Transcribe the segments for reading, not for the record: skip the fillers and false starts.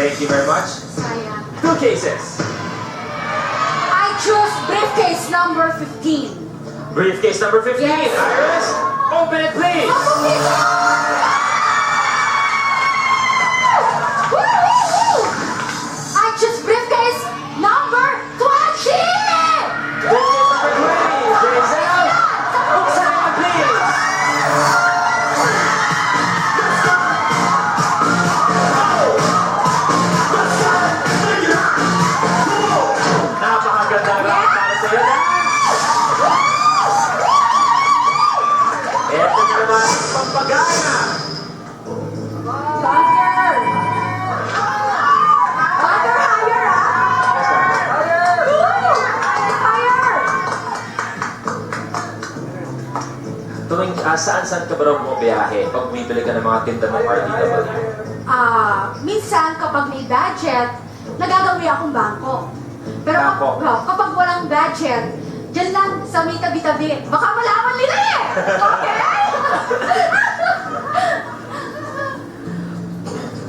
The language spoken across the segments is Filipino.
Thank you very much. Sayang. 2 cases. I choose briefcase number 15. Briefcase number 15. Yes. Iris, open it please. I choose briefcase number 20! Briefcase number 20. Jason, buksan naman please. Napakaganda na para sa iyo, Dan. Ito na naman ang pampagana. Bunker! Bunker, higher Higher! Tuwing saan-saan ka ba raw bumibiyahe pag bumibili ka ng mga tinda ng RTW? Minsan kapag may budget, nagagawi akong bangko. Pero Bangko? kapag walang budget, dyan lang sa may tabi-tabi. Baka malaman nila eh! Okay?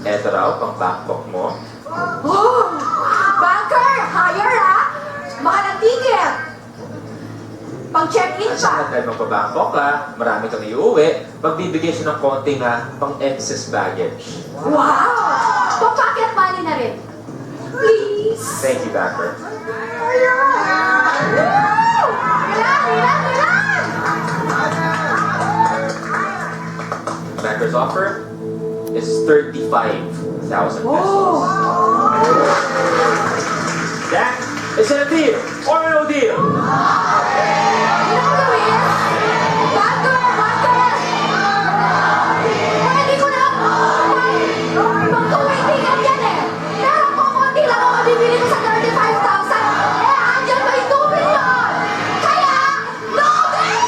Eto raw, pang Bangkok mo. Oh! Banker! Higher Mahal ang ticket! Pang check-in At saka pa. dahil magpa-Bangkok ka, marami kang iuwi, magbibigay siya ng konting pang excess baggage. Wow! Pang pocket money na rin. Please! Thank you, Banker. Ilan! Banker's offer is 35,000 pesos. Oh! That is it a deal or no deal? Ano ko gawin? Banker! Pwede ko na magkuwaitingan yan eh. Pero kung konti lang ang mabibili ko sa 35,000, andyan ba yung 2 million? Kaya, no deal!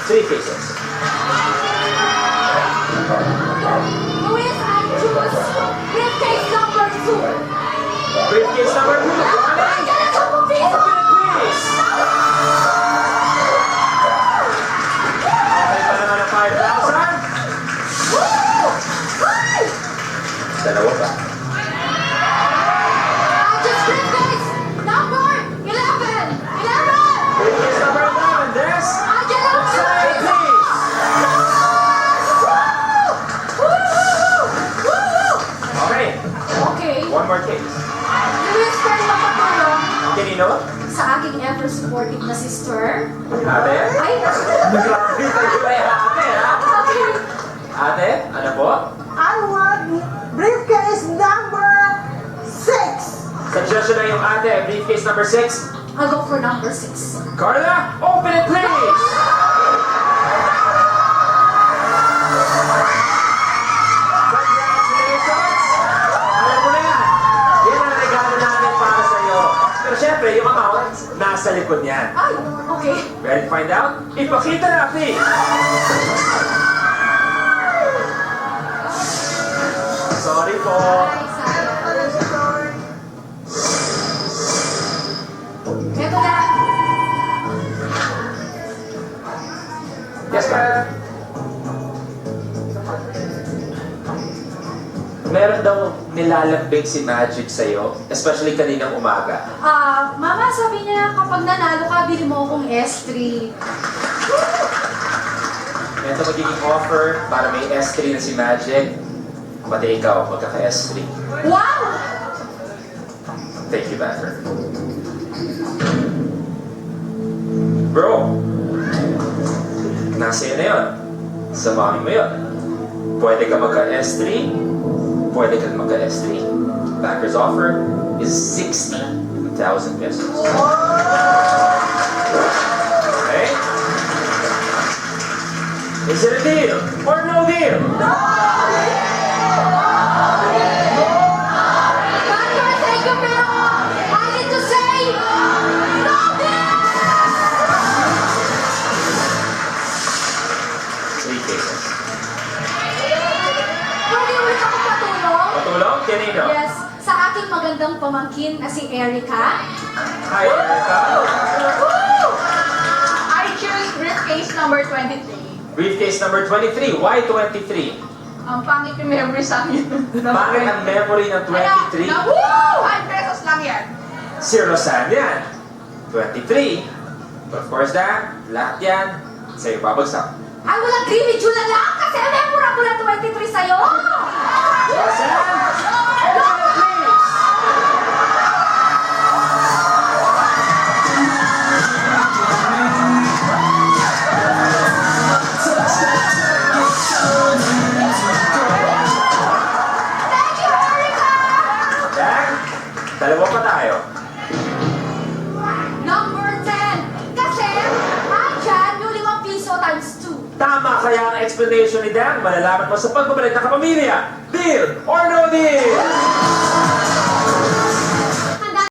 3 cases. Luis, I choose briefcase number 2. Briefcase number 2. Andyan na 10 piso! Open it, please. Okay pa naman ang 5,000. Woo! Ay! Dalawa pa. I choose briefcase number 11! 11! Briefcase number 11. Des, Andyan na ang buksan 10 natin, piso! please. Okay, Okay. one more case. Luis, pwede makatulong Kanino? sa aking ever-supportive na sister. Ate? Ay! Grabe, tayo ba yung ate, ha? Okay. Ate, ano po? I want briefcase number 6. Suggestion na yung ate, briefcase number 6. I'll go for number 6. Carla, open it please! Congratulations! Alam mo na yan, yan ang regalo natin para sa iyo. Pero syempre, yung amount, nasa likod niyan. Ay, okay. Ready to find out? Ipakita natin! Sorry po. Ay, sayang. Ito na. Yes, ma'am. Meron daw nilalambing si Magic sa'yo, especially kaninang umaga. Mama, sabi niya kapag nanalo ka, bili mo akong S3. Ito magiging offer para may S3 na si Magic. Pati ikaw, magkaka-S3. Wow! Thank you, Banker. Bro, nasa iyo na yun. Samahin mo yun. Pwede ka magka-S3, pwede ka magka-S3. Banker's offer is 60,000 pesos. Okay? Is it a deal or no deal? Banker, thank you, pero I need to say, no deal! 3 cases. Pwede ulit ako patulong? Patulong? Kanino? Yes, sa aking magandang pamangkin na si Erica. Hi, Erica. Woo! I choose briefcase number 23. Briefcase number 23. Why 23? Ang pangit yung memory sa akin. Bakit ang memory ng 23? Kaya, woo! 5 pesos lang yan. Si Rosan yan. 23. But of course, Dan, lahat yan sa'yo babagsak. Ay, walang creamy June na lang kasi memorable na 23 sa'yo. Rosan! Rosan, please! Thank you, Erica! Dan, dalawa pa tayo. Number 10. Kasi, andyan yung 5 piso times 2. Tama kaya ang explanation ni Dan. Malalaman mo sa pagbabalik ng kapamilya. Deal or no deal?